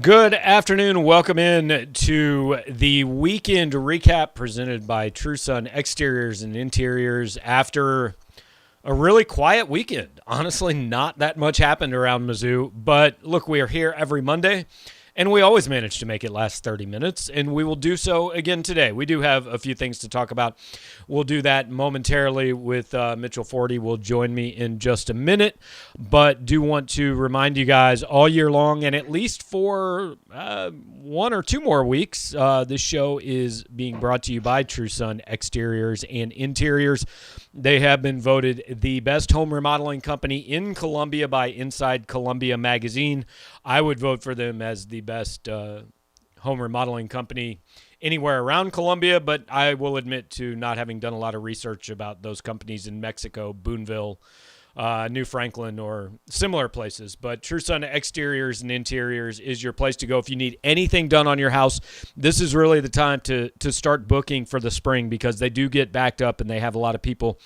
Good afternoon. Welcome in to the weekend recap presented by True Sun Exteriors and Interiors after a really quiet weekend. Honestly, not that much happened around Mizzou, but look, we are here every Monday. And we always manage to make it last 30 minutes, and we will do so again today. We do have a few things to talk about. We'll do that momentarily with Mitchell Forde will join me in just a minute, but do want to remind you guys all year long, and at least for 1 or 2 more weeks, this show is being brought to you by True Sun Exteriors and Interiors. They have been voted the best home remodeling company in Columbia by Inside Columbia Magazine. I would vote for them as the best home remodeling company anywhere around Columbia, but I will admit to not having done a lot of research about those companies in Mexico, Boonville, New Franklin, or similar places. But True Sun Exteriors and Interiors is your place to go if you need anything done on your house. This is really the time to start booking for the spring because they do get backed up and they have a lot of people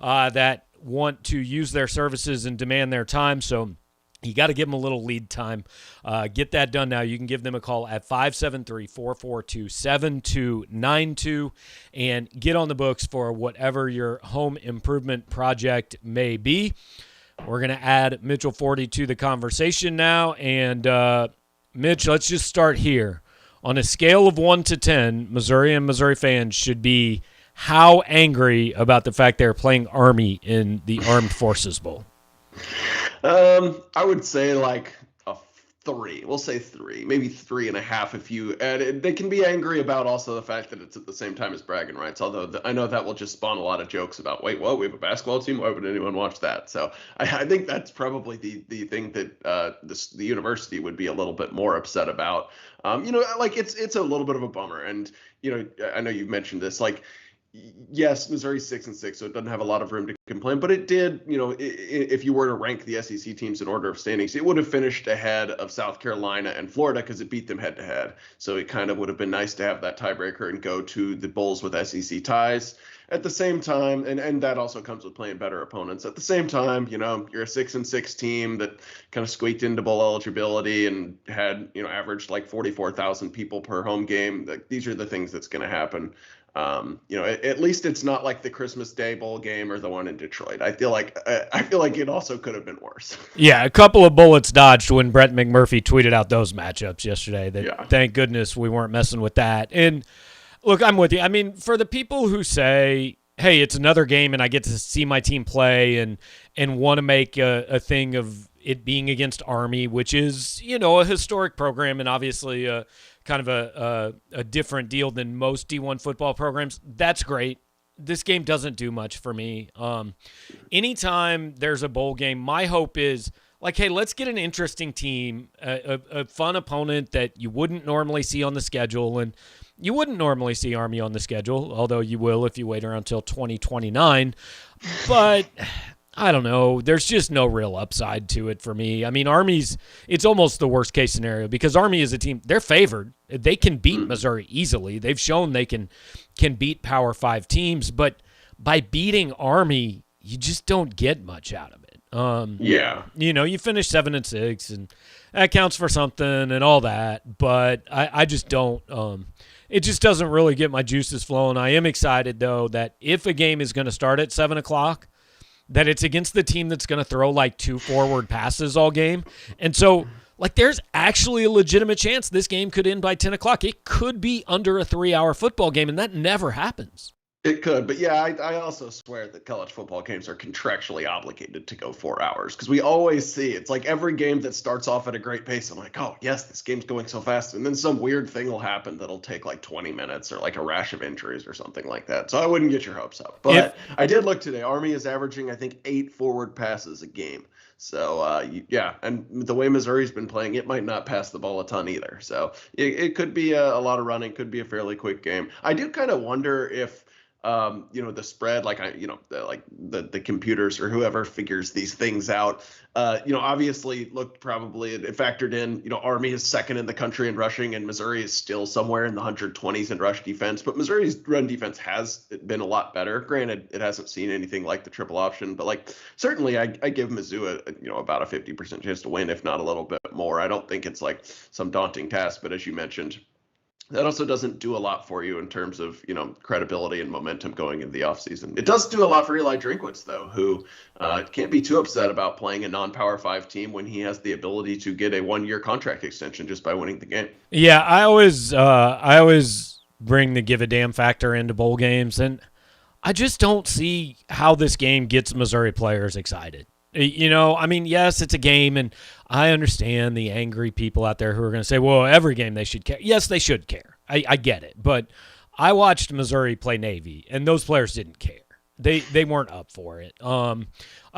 that want to use their services and demand their time. So you got to give them a little lead time. Get that done now. You can give them a call at 573-442-7292 and get on the books for whatever your home improvement project may be. We're going to add Mitchell Forde to the conversation now. And, Mitch, let's just start here. On a scale of 1 to 10, Missouri and Missouri fans should be how angry about the fact they're playing Army in the Armed Forces Bowl? I would say like a 3. We'll say 3, maybe 3.5 if you. And they can be angry about also the fact that it's at the same time as bragging rights. Although I know that will just spawn a lot of jokes about, wait, what? We have a basketball team? Why would anyone watch that? So I think that's probably the thing that the university would be a little bit more upset about. Like it's a little bit of a bummer. And I know you've mentioned this, like. Yes, Missouri's 6-6, so it doesn't have a lot of room to complain. But it did, if you were to rank the SEC teams in order of standings, it would have finished ahead of South Carolina and Florida because it beat them head to head. So it kind of would have been nice to have that tiebreaker and go to the Bulls with SEC ties. At the same time, and that also comes with playing better opponents. At the same time, you're a 6-6 team that kind of squeaked into bowl eligibility and had, averaged like 44,000 people per home game. Like, these are the things that's going to happen. At least it's not like the Christmas Day bowl game or the one in Detroit. I feel like it also could have been worse. Yeah, a couple of bullets dodged when Brett McMurphy tweeted out those matchups yesterday. Thank goodness we weren't messing with that. And look, I'm with you. I mean, for the people who say, hey, it's another game and I get to see my team play and want to make a thing of it being against Army, which is, a historic program and obviously kind of a different deal than most D1 football programs. That's great. This game doesn't do much for me. Anytime there's a bowl game, my hope is like, hey, let's get an interesting team, a fun opponent that you wouldn't normally see on the schedule. And you wouldn't normally see Army on the schedule, although you will if you wait around until 2029. But I don't know. There's just no real upside to it for me. I mean, it's almost the worst case scenario because Army is a team, they're favored. They can beat Missouri easily. They've shown they can beat Power 5 teams, but by beating Army, you just don't get much out of it. You finish 7-6 and that counts for something and all that, but I just don't, it just doesn't really get my juices flowing. I am excited though that if a game is going to start at 7:00, that it's against the team that's going to throw like 2 forward passes all game. And so, like, there's actually a legitimate chance this game could end by 10 o'clock. It could be under a 3-hour football game, and that never happens. It could, but yeah, I also swear that college football games are contractually obligated to go 4 hours because we always see it's like every game that starts off at a great pace. I'm like, oh yes, this game's going so fast, and then some weird thing will happen that'll take like 20 minutes or like a rash of injuries or something like that. So I wouldn't get your hopes up. But I did look today. Army is averaging, I think, 8 forward passes a game. So, and the way Missouri's been playing, it might not pass the ball a ton either. So it could be a lot of running, could be a fairly quick game. I do kind of wonder if the spread, like the computers or whoever figures these things out, obviously looked probably it factored in, Army is second in the country in rushing, and Missouri is still somewhere in the 120s in rush defense. But Missouri's run defense has been a lot better. Granted, it hasn't seen anything like the triple option, but like certainly I give Mizzou about a 50% chance to win, if not a little bit more. I don't think it's like some daunting task, but as you mentioned, that also doesn't do a lot for you in terms of, credibility and momentum going into the offseason. It does do a lot for Eli Drinkwitz, though, who can't be too upset about playing a non-Power 5 team when he has the ability to get a 1-year contract extension just by winning the game. Yeah, I always bring the give a damn factor into bowl games, and I just don't see how this game gets Missouri players excited. Yes, it's a game, and I understand the angry people out there who are going to say, well, every game they should care. Yes, they should care. I get it. But I watched Missouri play Navy, and those players didn't care. They weren't up for it. I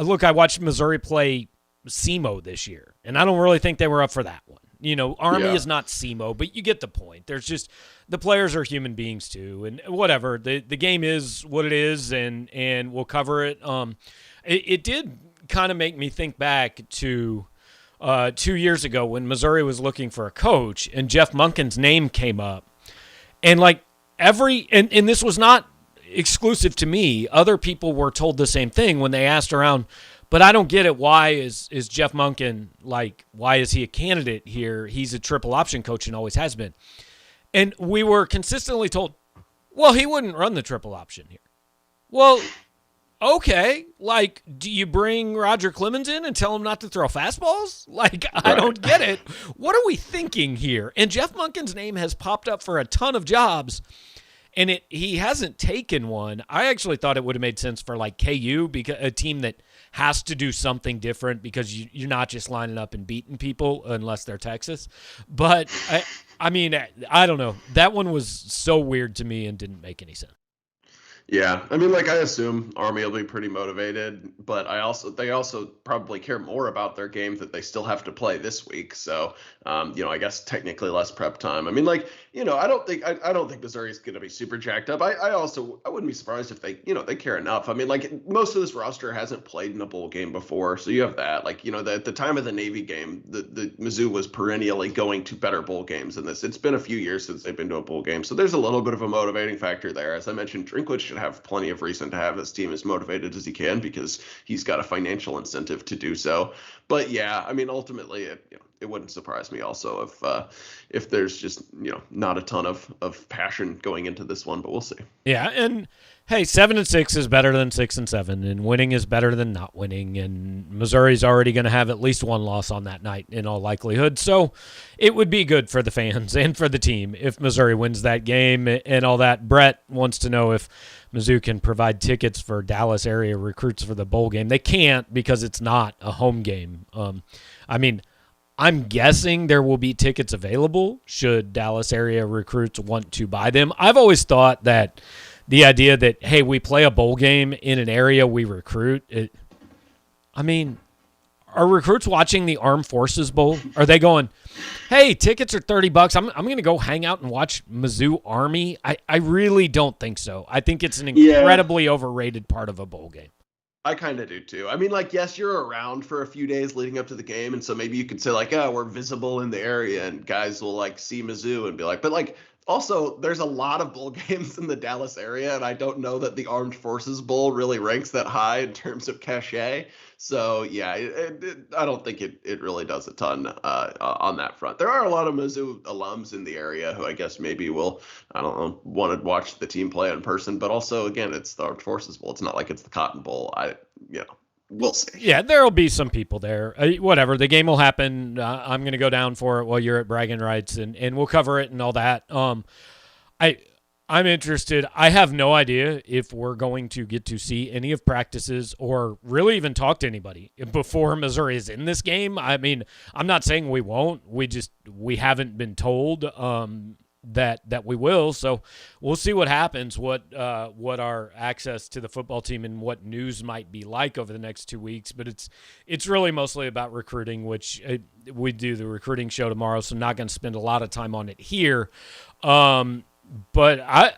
watched Missouri play SEMO this year, and I don't really think they were up for that one. Army is not SEMO, but you get the point. There's just the players are human beings too, and whatever. The game is what it is, and we'll cover it. It did kind of make me think back to 2 years ago when Missouri was looking for a coach and Jeff Monken's name came up. And like and this was not exclusive to me. Other people were told the same thing when they asked around, but I don't get it. Why is Jeff Monken, why is he a candidate here? He's a triple option coach and always has been. And we were consistently told, well, he wouldn't run the triple option here. Well, okay, do you bring Roger Clemens in and tell him not to throw fastballs? I don't get it. What are we thinking here? And Jeff Monken's name has popped up for a ton of jobs, and he hasn't taken one. I actually thought it would have made sense for KU, because a team that has to do something different because you're not just lining up and beating people unless they're Texas. But, I don't know. That one was so weird to me and didn't make any sense. Yeah, I assume Army will be pretty motivated, but they also probably care more about their game that they still have to play this week. So, I guess technically less prep time. I don't think Missouri's going to be super jacked up. I wouldn't be surprised if they care enough. Most of this roster hasn't played in a bowl game before, so you have that. At the time of the Navy game, the Mizzou was perennially going to better bowl games than this. It's been a few years since they've been to a bowl game, so there's a little bit of a motivating factor there. As I mentioned, Drinkwitz should have plenty of reason to have his team as motivated as he can because he's got a financial incentive to do so. But yeah, ultimately, it wouldn't surprise me also if there's just not a ton of passion going into this one, but we'll see. Yeah, and hey, 7-6 is better than 6-7, and winning is better than not winning, and Missouri's already going to have at least one loss on that night in all likelihood. So it would be good for the fans and for the team if Missouri wins that game and all that. Brett wants to know if Mizzou can provide tickets for Dallas area recruits for the bowl game. They can't because it's not a home game. I'm guessing there will be tickets available should Dallas area recruits want to buy them. I've always thought that the idea that, hey, we play a bowl game in an area we recruit, are recruits watching the Armed Forces Bowl? Are they going, hey, tickets are $30. I'm going to go hang out and watch Mizzou Army? I really don't think so. I think it's an incredibly overrated part of a bowl game. I kind of do too. Yes, you're around for a few days leading up to the game, and so maybe you could say we're visible in the area, and guys will see Mizzou and be but also, there's a lot of bowl games in the Dallas area, and I don't know that the Armed Forces Bowl really ranks that high in terms of cachet. So, yeah, I don't think it really does a ton on that front. There are a lot of Mizzou alums in the area who I guess maybe will, want to watch the team play in person. But also, again, it's the Armed Forces Bowl. It's not like it's the Cotton Bowl. We'll see. Yeah, there will be some people there. Whatever. The game will happen. I'm going to go down for it while you're at bragging rights, and we'll cover it and all that. I'm interested. I have no idea if we're going to get to see any of practices or really even talk to anybody before Missouri is in this game. I'm not saying we won't. We haven't been told that we will. So we'll see what happens, what our access to the football team and what news might be like over the next 2 weeks. But it's really mostly about recruiting, which we do the recruiting show tomorrow, so not going to spend a lot of time on it here. But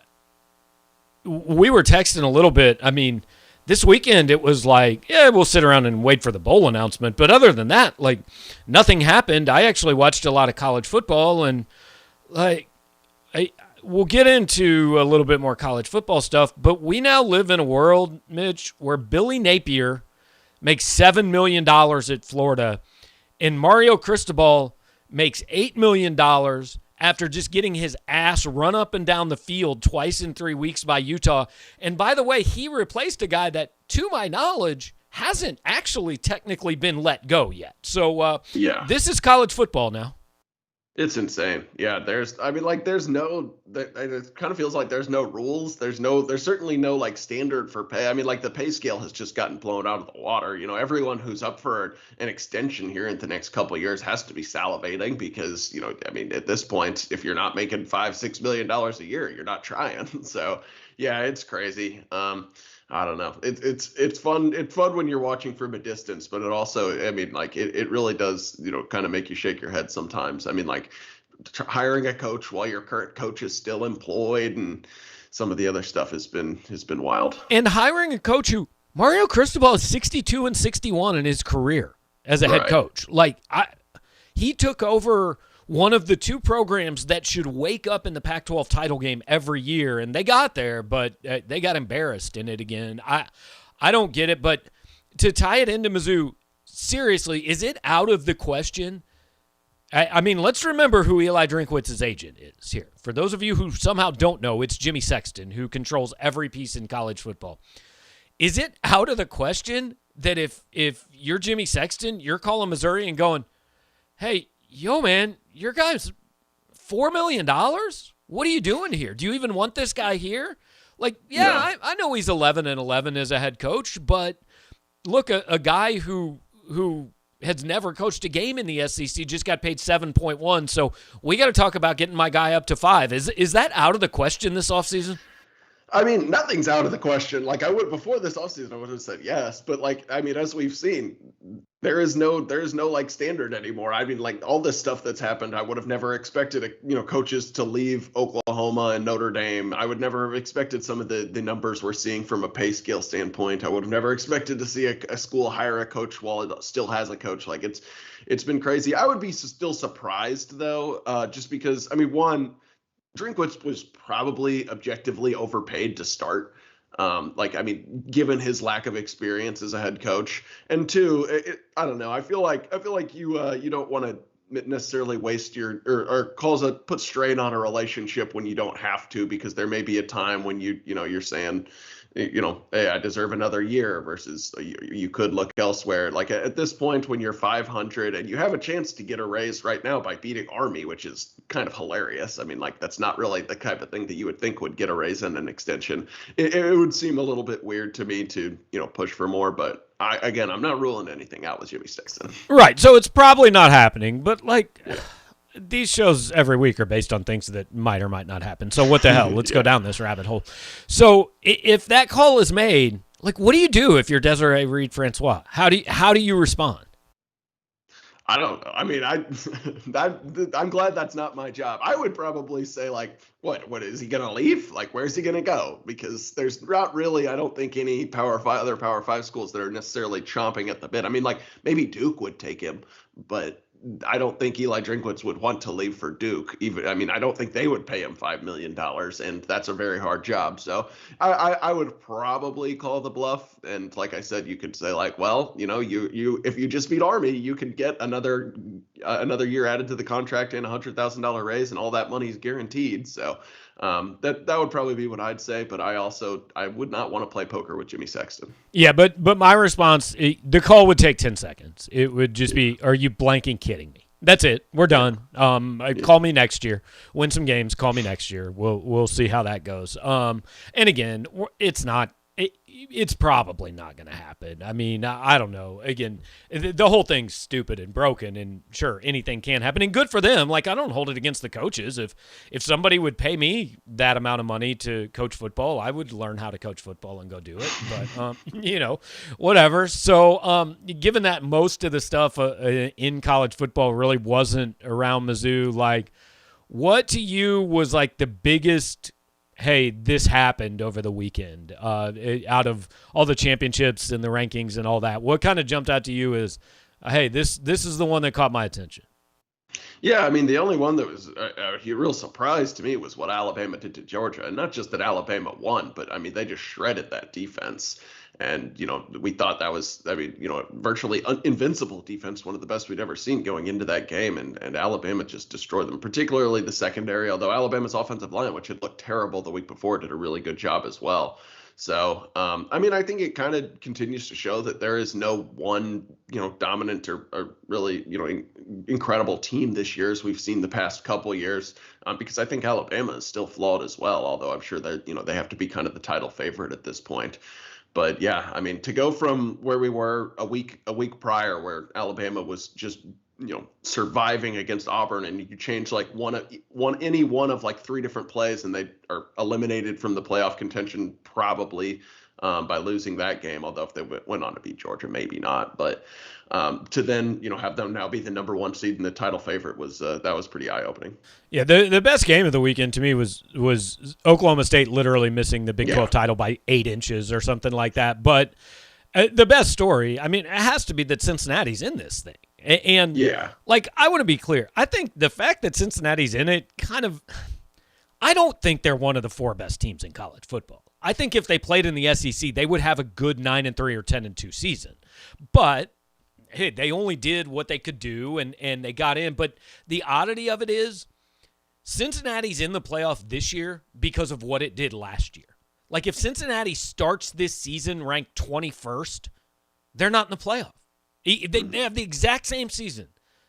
we were texting a little bit. I mean, this weekend it was like, yeah, we'll sit around and wait for the bowl announcement. But other than that, like, nothing happened. I actually watched a lot of college football, and like, we'll get into a little bit more college football stuff. But we now live in a world, Mitch, where Billy Napier makes $7 million at Florida, and Mario Cristobal makes $8 million after just getting his ass run up and down the field twice in 3 weeks by Utah. And by the way, he replaced a guy that, to my knowledge, hasn't actually technically been let go yet. So this is college football now. It's insane. Yeah, it kind of feels like there's no rules. There's certainly no like standard for pay. I mean, like the pay scale has just gotten blown out of the water. You know, everyone who's up for an extension here in the next couple of years has to be salivating because, you know, I mean, at this point, if you're not making $5-6 million a year, you're not trying. So yeah, it's crazy. I don't know. It's fun. It's fun when you're watching from a distance, but it also, I mean, like it really does, you know, kind of make you shake your head sometimes. I mean, like hiring a coach while your current coach is still employed, and some of the other stuff has been wild. And hiring a coach who Mario Cristobal is 62-61 in his career as a head coach. Like he took over one of the two programs that should wake up in the Pac-12 title game every year, and they got there, but they got embarrassed in it again. I don't get it, but to tie it into Mizzou, seriously, is it out of the question? I mean, let's remember who Eli Drinkwitz's agent is here. For those of you who somehow don't know, it's Jimmy Sexton, who controls every piece in college football. Is it out of the question that if you're Jimmy Sexton, you're calling Missouri and going, hey, yo, man, your guy's $4 million? What are you doing here? Do you even want this guy here? Like, yeah, I know he's 11-11 as a head coach, but look, a guy who has never coached a game in the SEC just got paid 7.1. So we got to talk about getting my guy up to 5. Is that out of the question this offseason? I mean, nothing's out of the question. Like before this offseason, I would have said yes, but like, I mean, as we've seen, there is no like standard anymore. I mean, like all this stuff that's happened, I would have never expected, coaches to leave Oklahoma and Notre Dame. I would never have expected some of the numbers we're seeing from a pay scale standpoint. I would have never expected to see a school hire a coach while it still has a coach. Like it's been crazy. I would be still surprised though, just because, I mean, one, Drinkwitz was probably objectively overpaid to start. Given his lack of experience as a head coach, and two, I don't know. I feel like you don't want to necessarily waste or put strain on a relationship when you don't have to, because there may be a time when you're saying, hey, I deserve another year versus you could look elsewhere. Like at this point, when you're 500 and you have a chance to get a raise right now by beating Army, which is kind of hilarious. I mean, like that's not really the type of thing that you would think would get a raise and an extension. It would seem a little bit weird to me to, push for more, but I'm not ruling anything out with Jimmy Sexton. Right. So it's probably not happening, but like these shows every week are based on things that might or might not happen. So what the hell? Let's go down this rabbit hole. So if that call is made, like, what do you do if you're Desiree Reed-Francois? How do you respond? I don't know. I mean, I'm glad that's not my job. I would probably say, like, what is he going to leave? Like, where's he going to go? Because there's not really, I don't think, any other Power 5 schools that are necessarily chomping at the bit. I mean, like, maybe Duke would take him, but I don't think Eli Drinkwitz would want to leave for Duke. I don't think they would pay him $5 million, and that's a very hard job. So I would probably call the bluff. And like I said, you could say like, well, you if you just beat Army, you could get another year added to the contract and $100,000 raise, and all that money is guaranteed. So that would probably be what I'd say. But I would not want to play poker with Jimmy Sexton. Yeah, but my response, the call would take 10 seconds. It would just be, are you blanking kidding me? That's it. We're done. Call me next year. Win some games. Call me next year. We'll see how that goes. And again, it's not. It's probably not going to happen. I mean, I don't know. Again, the whole thing's stupid and broken, and sure, anything can happen, and good for them. Like, I don't hold it against the coaches. If somebody would pay me that amount of money to coach football, I would learn how to coach football and go do it. But, whatever. So, given that most of the stuff in college football really wasn't around Mizzou, like, what to you was like the biggest hey, this happened over the weekend, out of all the championships and the rankings and all that? What kind of jumped out to you is, hey, this is the one that caught my attention? Yeah, I mean, the only one that was a real surprise to me was what Alabama did to Georgia. And not just that Alabama won, but I mean, they just shredded that defense. And, we thought that was, virtually invincible defense, one of the best we'd ever seen going into that game. And Alabama just destroyed them, particularly the secondary, although Alabama's offensive line, which had looked terrible the week before, did a really good job as well. So, I mean, I think it kind of continues to show that there is no one, dominant or really, incredible team this year as we've seen the past couple years, because I think Alabama is still flawed as well, although I'm sure that, they have to be kind of the title favorite at this point. But yeah, I mean, to go from where we were a week prior, where Alabama was just surviving against Auburn, and you change like any one of like three different plays, and they are eliminated from the playoff contention probably by losing that game. Although if they went on to beat Georgia, maybe not. But to then have them now be the number one seed and the title favorite was that was pretty eye opening. Yeah, the best game of the weekend to me was Oklahoma State literally missing the Big 12 title by 8 inches or something like that. But the best story, I mean, it has to be that Cincinnati's in this thing. And, like, I want to be clear. I think the fact that Cincinnati's in it I don't think they're one of the 4 best teams in college football. I think if they played in the SEC, they would have a good 9-3 or 10-2 season. But, hey, they only did what they could do, and they got in. But the oddity of it is Cincinnati's in the playoff this year because of what it did last year. Like, if Cincinnati starts this season ranked 21st, they're not in the playoff. They have the exact same season.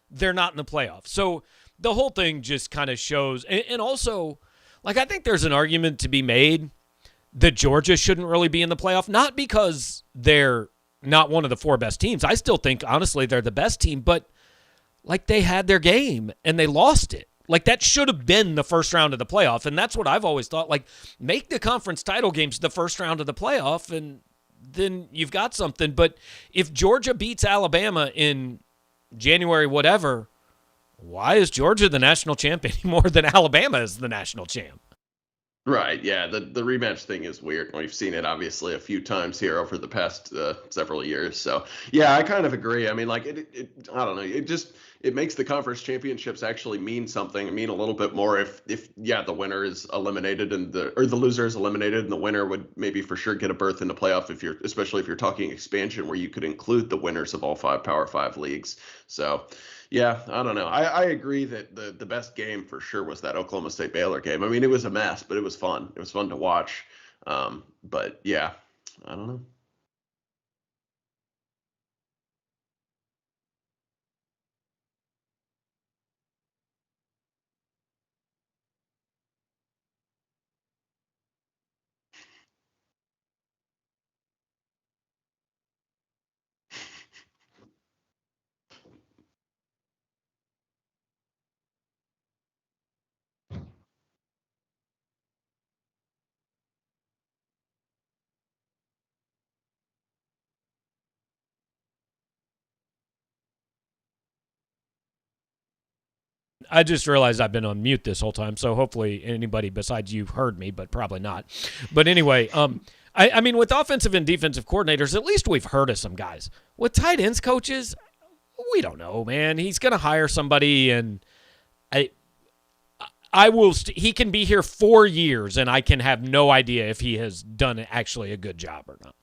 They're not in the playoff. So the whole thing just kind of shows. And also, like, I think there's an argument to be made that Georgia shouldn't really be in the playoff, not because they're not one of the 4 best teams. I still think, honestly, they're the best team, but, like, they had their game and they lost it. Like, that should have been the first round of the playoff, and that's what I've always thought. Like, make the conference title games the first round of the playoff, and then you've got something. But if Georgia beats Alabama in January whatever, why is Georgia the national champ any more than Alabama is the national champ? Right, yeah, the rematch thing is weird. We've seen it obviously a few times here over the past several years. So yeah, I kind of agree. I mean, like I don't know. It makes the conference championships actually mean something. Mean a little bit more if the winner is eliminated and the loser is eliminated, and the winner would maybe for sure get a berth in the playoff especially if you're talking expansion where you could include the winners of all 5 Power 5 leagues. So. Yeah, I don't know. I agree that the best game for sure was that Oklahoma State Baylor game. I mean, it was a mess, but it was fun. It was fun to watch. But yeah, I don't know. I just realized I've been on mute this whole time, so hopefully anybody besides you heard me, but probably not. But anyway, I mean, with offensive and defensive coordinators, at least we've heard of some guys. With tight ends coaches, we don't know, man. He's going to hire somebody, and I will. He can be here 4 years, and I can have no idea if he has done actually a good job or not.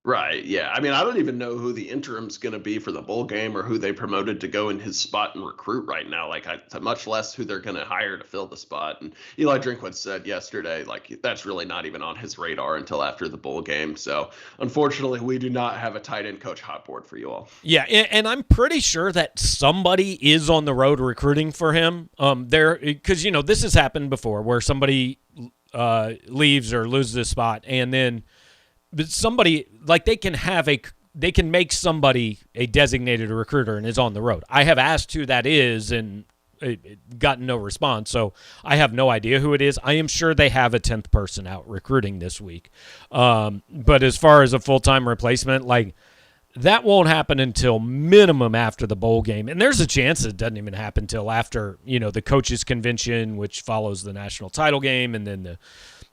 Right. Yeah. I mean, I don't even know who the interim's going to be for the bowl game or who they promoted to go in his spot and recruit right now. Like, much less who they're going to hire to fill the spot. And Eli Drinkwitz said yesterday, like, that's really not even on his radar until after the bowl game. So, unfortunately, we do not have a tight end coach hot board for you all. Yeah, and I'm pretty sure that somebody is on the road recruiting for him. Because this has happened before where somebody leaves or loses a spot, and then. But somebody, like, they can make somebody a designated recruiter and is on the road. I have asked who that is and gotten no response, so I have no idea who it is. I am sure they have a 10th person out recruiting this week. But as far as a full-time replacement, like, that won't happen until minimum after the bowl game. And there's a chance it doesn't even happen until after, the coaches' convention, which follows the national title game, and then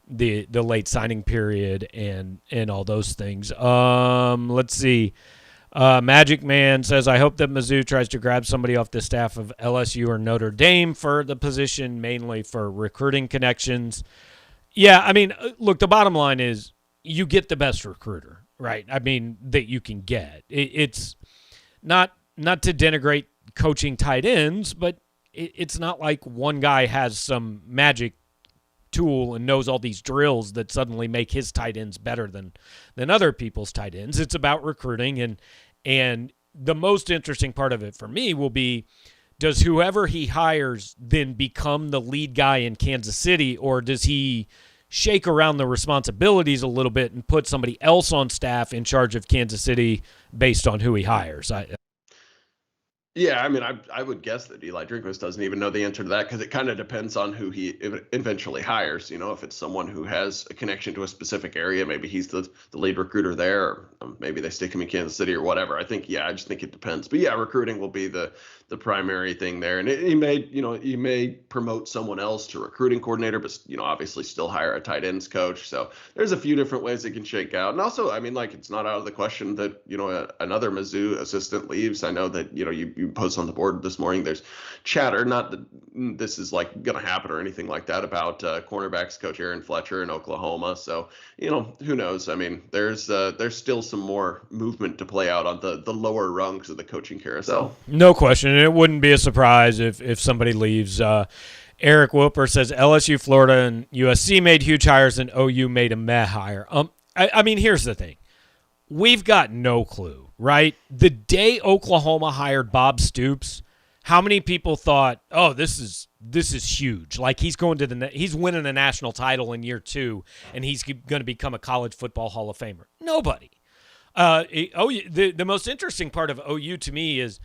the late signing period and all those things. Let's see. Magic Man says, I hope that Mizzou tries to grab somebody off the staff of LSU or Notre Dame for the position, mainly for recruiting connections. Yeah, I mean, look, the bottom line is you get the best recruiter, right? I mean, that you can get. It's not to denigrate coaching tight ends, but it's not like one guy has some magic tool and knows all these drills that suddenly make his tight ends better than other people's tight ends. It's about recruiting, and the most interesting part of it for me will be, does whoever he hires then become the lead guy in Kansas City, or does he shake around the responsibilities a little bit and put somebody else on staff in charge of Kansas City based on who he hires? Yeah, I mean, I would guess that Eli Drinkwitz doesn't even know the answer to that, because it kind of depends on who he eventually hires. You know, if it's someone who has a connection to a specific area, maybe he's the lead recruiter there, or maybe they stick him in Kansas City or whatever. I just think it depends. But yeah, recruiting will be the primary thing there, and he may promote someone else to recruiting coordinator, but obviously still hire a tight ends coach. So there's a few different ways it can shake out. And also, I mean, like, it's not out of the question that another Mizzou assistant leaves. I know that you post on the board this morning, there's chatter, not that this is like going to happen or anything like that, about cornerbacks coach Aaron Fletcher in Oklahoma. So, who knows? I mean, there's still some more movement to play out on the lower rungs of the coaching carousel. No question. And it wouldn't be a surprise if somebody leaves. Eric Wilper says LSU, Florida, and USC made huge hires and OU made a meh hire. I mean, here's the thing. We've got no clue, right? The day Oklahoma hired Bob Stoops, how many people thought, "Oh, this is huge. Like, he's going to he's winning a national title in year 2 and he's going to become a college football Hall of Famer." Nobody. The most interesting part of OU to me is,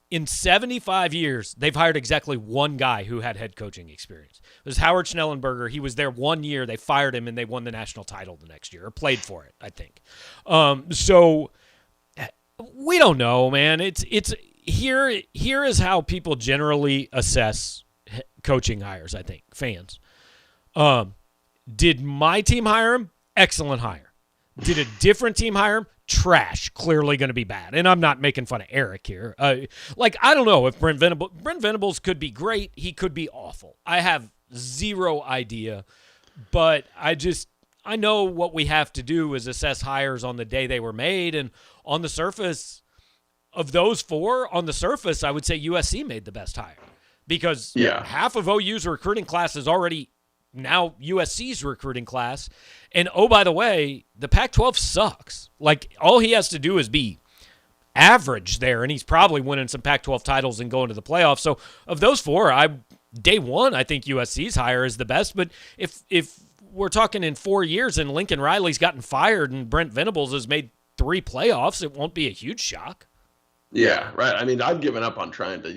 in 75 years, they've hired exactly one guy who had head coaching experience. It was Howard Schnellenberger. He was there 1 year. They fired him, and they won the national title the next year, or played for it, I think. So we don't know, man. It's here is how people generally assess coaching hires, I think, fans. Did my team hire him? Excellent hire. Did a different team hire him? Trash, clearly going to be bad. And I'm not making fun of Eric here. I don't know if Brent Venables could be great. He could be awful. I have zero idea. But I know what we have to do is assess hires on the day they were made. And on the surface of those 4, on the surface, I would say USC made the best hire. Because half of OU's recruiting class is already now USC's recruiting class. And, oh, by the way, the Pac-12 sucks. Like, all he has to do is be average there, and he's probably winning some Pac-12 titles and going to the playoffs. So, of those 4, day one, I think USC's hire is the best. But if we're talking in 4 years and Lincoln Riley's gotten fired and Brent Venables has made 3 playoffs, it won't be a huge shock. Yeah, right. I mean, I've given up on trying to,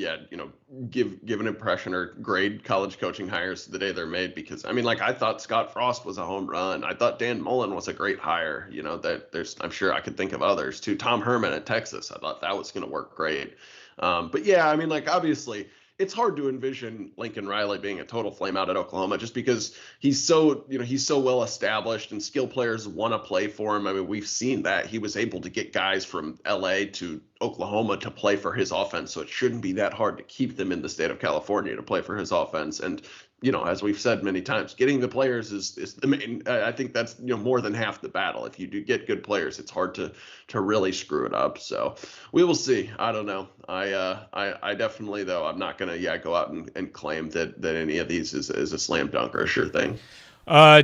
give an impression or grade college coaching hires the day they're made, because, I mean, like, I thought Scott Frost was a home run. I thought Dan Mullen was a great hire. I'm sure I could think of others too. Tom Herman at Texas, I thought that was going to work great. But yeah, I mean, like, obviously, it's hard to envision Lincoln Riley being a total flameout at Oklahoma, just because he's so well established and skill players want to play for him. I mean, we've seen that. He was able to get guys from LA to Oklahoma to play for his offense, so it shouldn't be that hard to keep them in the state of California to play for his offense. And as we've said many times, getting the players is the main. I think that's more than half the battle. If you do get good players, it's hard to really screw it up. So we will see. I don't know. I definitely, though, I'm not gonna go out and claim that any of these is a slam dunk or a sure thing.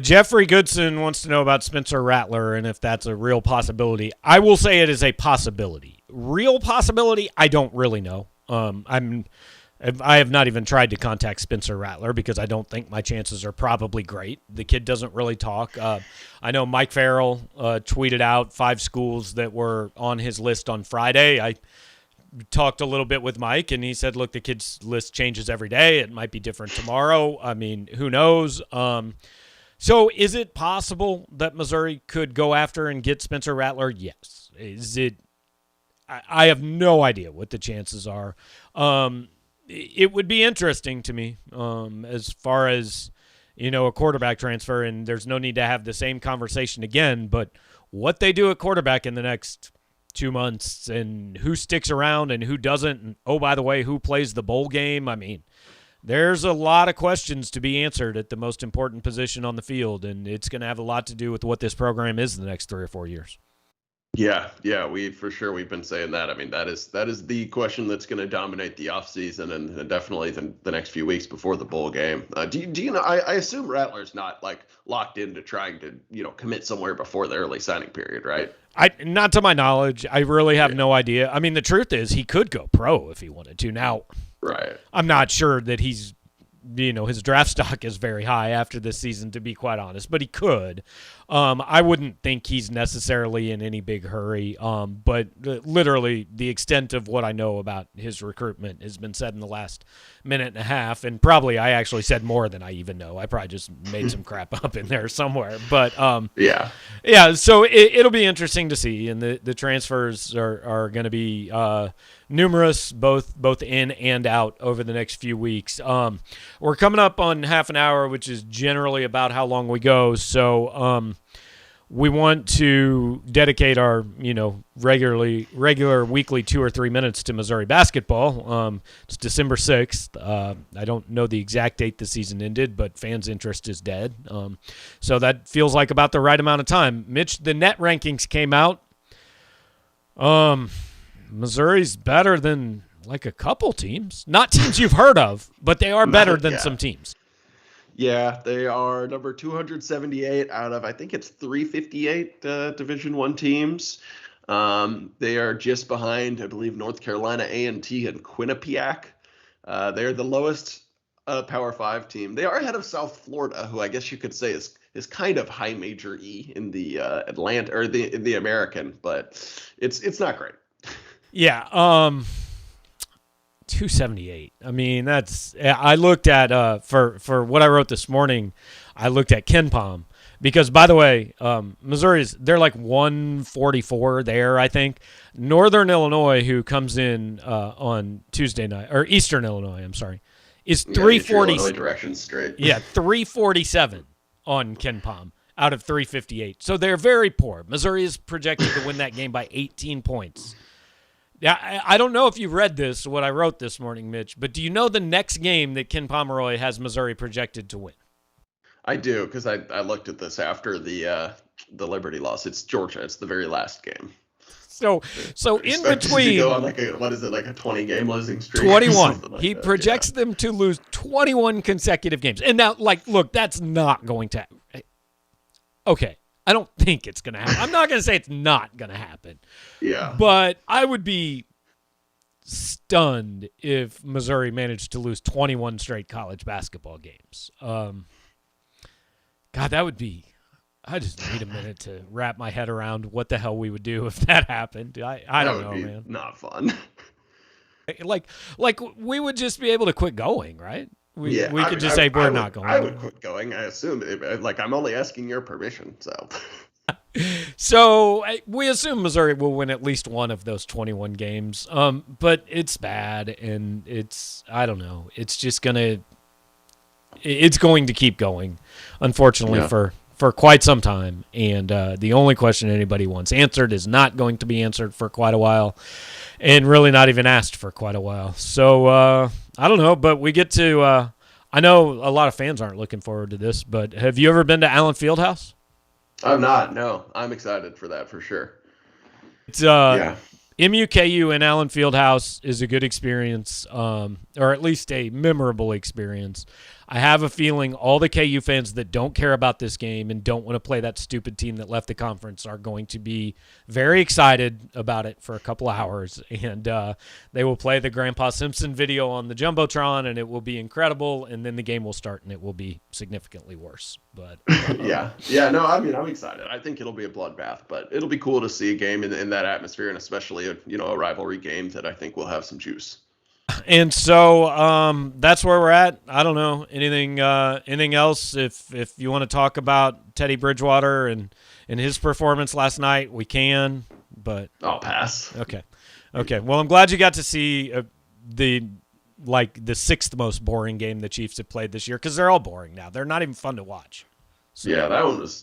Jeffrey Goodson wants to know about Spencer Rattler and if that's a real possibility. I will say it is a possibility. Real possibility, I don't really know. I have not even tried to contact Spencer Rattler because I don't think my chances are probably great. The kid doesn't really talk. I know Mike Farrell tweeted out 5 schools that were on his list on Friday. I talked a little bit with Mike, and he said, look, the kid's list changes every day. It might be different tomorrow. I mean, who knows? So is it possible that Missouri could go after and get Spencer Rattler? Yes. Is it? I have no idea what the chances are. It would be interesting to me as far as, a quarterback transfer, and there's no need to have the same conversation again. But what they do at quarterback in the next 2 months, and who sticks around and who doesn't, and oh, by the way, who plays the bowl game, I mean, there's a lot of questions to be answered at the most important position on the field, and it's going to have a lot to do with what this program is in the next 3 or 4 years. Yeah, we've been saying that. I mean, that is the question that's going to dominate the offseason and definitely the next few weeks before the bowl game. Do you know? I assume Rattler's not like locked into trying to commit somewhere before the early signing period, right? Not to my knowledge. I really have no idea. I mean, the truth is he could go pro if he wanted to. Now, right. I'm not sure that he's. His draft stock is very high after this season, to be quite honest, but he could. I wouldn't think he's necessarily in any big hurry, but literally the extent of what I know about his recruitment has been said in the last minute and a half, and probably I actually said more than I even know. I probably just made some crap up in there somewhere. But yeah, so it'll be interesting to see, and the transfers are going to be numerous, both in and out over the next few weeks. We're coming up on half an hour, which is generally about how long we go. So we want to dedicate our regular weekly 2 or 3 minutes to Missouri basketball. It's December 6th. I don't know the exact date the season ended, but fans' interest is dead. So that feels like about the right amount of time. Mitch, the net rankings came out. Missouri's better than like a couple teams. Not teams you've heard of, but they are better than some teams. Yeah, they are number 278 out of, I think it's 358 Division I teams. They are just behind, I believe, North Carolina A&T and Quinnipiac. They're the lowest Power 5 team. They are ahead of South Florida, who I guess you could say is kind of high major E in the Atlantic or in the American, but it's not great. Yeah, 278. I mean, I looked at for what I wrote this morning, I looked at KenPom because, by the way, they're like 144 there, I think. Northern Illinois, who comes in on Tuesday night, or Eastern Illinois, I'm sorry, is 340 direction straight. Yeah, 347 on KenPom out of 358. So they're very poor. Missouri is projected to win that game by 18 points. Yeah, I don't know if you've read this, what I wrote this morning, Mitch, but do you know the next game that Ken Pomeroy has Missouri projected to win? I do, because I looked at this after the Liberty loss. It's Georgia. It's the very last game. So in between, go on like a 20-game losing streak. 21. He projects them to lose 21 consecutive games. And now, look, that's not going to. Okay. I don't think it's going to happen. I'm not going to say it's not going to happen. Yeah. But I would be stunned if Missouri managed to lose 21 straight college basketball games. God, that would be – I just need a minute to wrap my head around what the hell we would do if that happened. I don't know, man. Not fun. Like we would just be able to quit going, right? We could just say we're not going. I would quit going. I assume. I'm only asking your permission. So we assume Missouri will win at least one of those 21 games. But it's bad, and I don't know. It's just going to keep going, unfortunately, for quite some time. And the only question anybody wants answered is not going to be answered for quite a while, and really not even asked for quite a while. So I don't know, but we get to I know a lot of fans aren't looking forward to this, but have you ever been to Allen Fieldhouse? I'm not. No, I'm excited for that for sure. It's MUKU and Allen Fieldhouse is a good experience, or at least a memorable experience. I have a feeling all the KU fans that don't care about this game and don't want to play that stupid team that left the conference are going to be very excited about it for a couple of hours. And they will play the Grandpa Simpson video on the Jumbotron, and it will be incredible. And then the game will start, and it will be significantly worse. But no, I mean, I'm excited. I think it'll be a bloodbath, but it'll be cool to see a game in that atmosphere, and especially a rivalry game that I think will have some juice. And so that's where we're at. I don't know anything else. If you want to talk about Teddy Bridgewater and his performance last night, we can. But I'll pass. Okay. Well, I'm glad you got to see the like the 6th most boring game the Chiefs have played this year because they're all boring now. They're not even fun to watch. So. Yeah, that was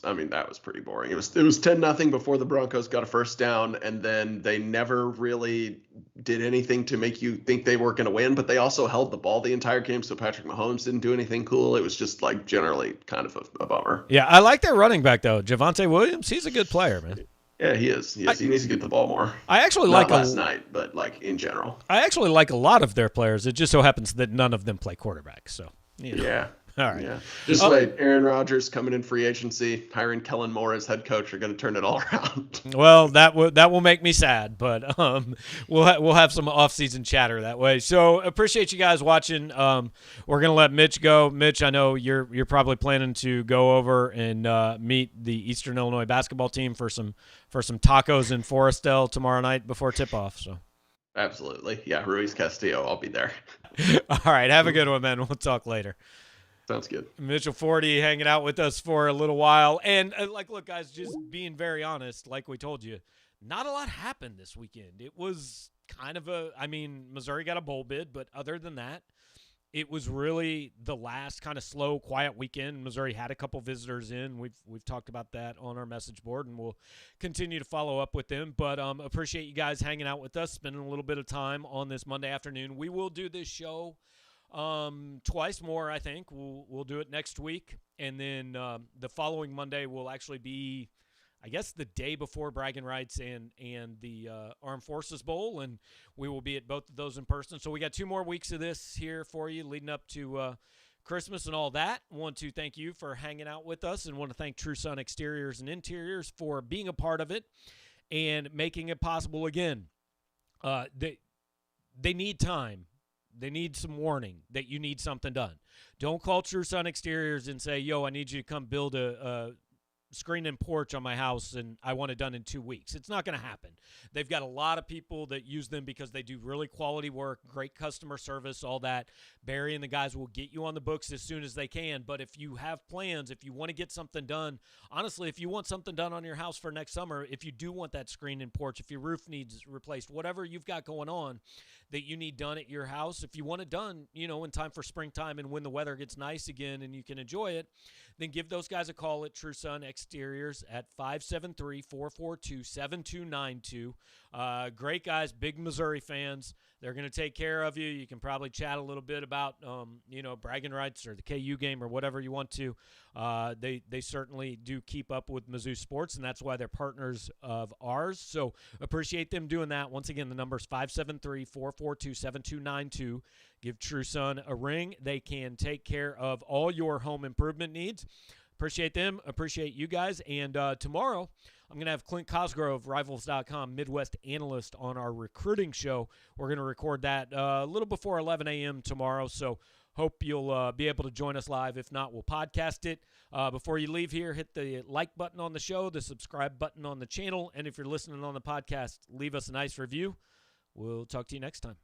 pretty boring. It was 10-0 before the Broncos got a first down, and then they never really did anything to make you think they were going to win, but they also held the ball the entire game, so Patrick Mahomes didn't do anything cool. It was just like generally kind of a bummer. Yeah, I like their running back though. Javonte Williams, he's a good player, man. Yeah, he is. He needs to get the ball more. I actually Not last night, but like in general. I actually like a lot of their players. It just so happens that none of them play quarterback, so Yeah. All right. Yeah. Just wait. Aaron Rodgers coming in free agency, hiring Kellen Moore as head coach are going to turn it all around. Well, that will make me sad, but we'll have some off-season chatter that way. So appreciate you guys watching. We're gonna let Mitch go. Mitch, I know you're probably planning to go over and meet the Eastern Illinois basketball team for some tacos in Forestell tomorrow night before tip-off. So. Absolutely. Yeah, Ruiz Castillo. I'll be there. All right. Have a good one, man. We'll talk later. Sounds good. Mitchell Forde hanging out with us for a little while. And, look, guys, just being very honest, like we told you, not a lot happened this weekend. It was kind of Missouri got a bowl bid, but other than that, it was really the last kind of slow, quiet weekend. Missouri had a couple visitors in. We've talked about that on our message board, and we'll continue to follow up with them. But appreciate you guys hanging out with us, spending a little bit of time on this Monday afternoon. We will do this show twice more, I think. We'll do it next week, and then the following Monday will actually be, I guess, the day before Bragging Rights and the Armed Forces Bowl, and we will be at both of those in person. So we got 2 more weeks of this here for you leading up to Christmas and all that. Want to thank you for hanging out with us, and want to thank True Sun Exteriors and Interiors for being a part of it and making it possible again. They need time. They need some warning that you need something done. Don't call True Sun Exteriors and say, yo, I need you to come build a screen and porch on my house and I want it done in 2 weeks. It's not going to happen. They've got a lot of people that use them because they do really quality work, great customer service, all that. Barry and the guys will get you on the books as soon as they can. But if you have plans, if you want to get something done, honestly, if you want something done on your house for next summer, if you do want that screen and porch, if your roof needs replaced, whatever you've got going on that you need done at your house, if you want it done, in time for springtime and when the weather gets nice again and you can enjoy it, then give those guys a call at True Sun Exteriors at 573-442-7292. Great guys, big Missouri fans. They're going to take care of you. You can probably chat a little bit about, bragging rights or the KU game or whatever you want to. They certainly do keep up with Mizzou sports, and that's why they're partners of ours. So appreciate them doing that. Once again, the number is 573-442-7292. Give True Sun a ring. They can take care of all your home improvement needs. Appreciate them. Appreciate you guys. And tomorrow, I'm going to have Clint Cosgrove, Rivals.com, Midwest analyst, on our recruiting show. We're going to record that a little before 11 a.m. tomorrow. So hope you'll be able to join us live. If not, we'll podcast it. Before you leave here, hit the like button on the show, the subscribe button on the channel. And if you're listening on the podcast, leave us a nice review. We'll talk to you next time.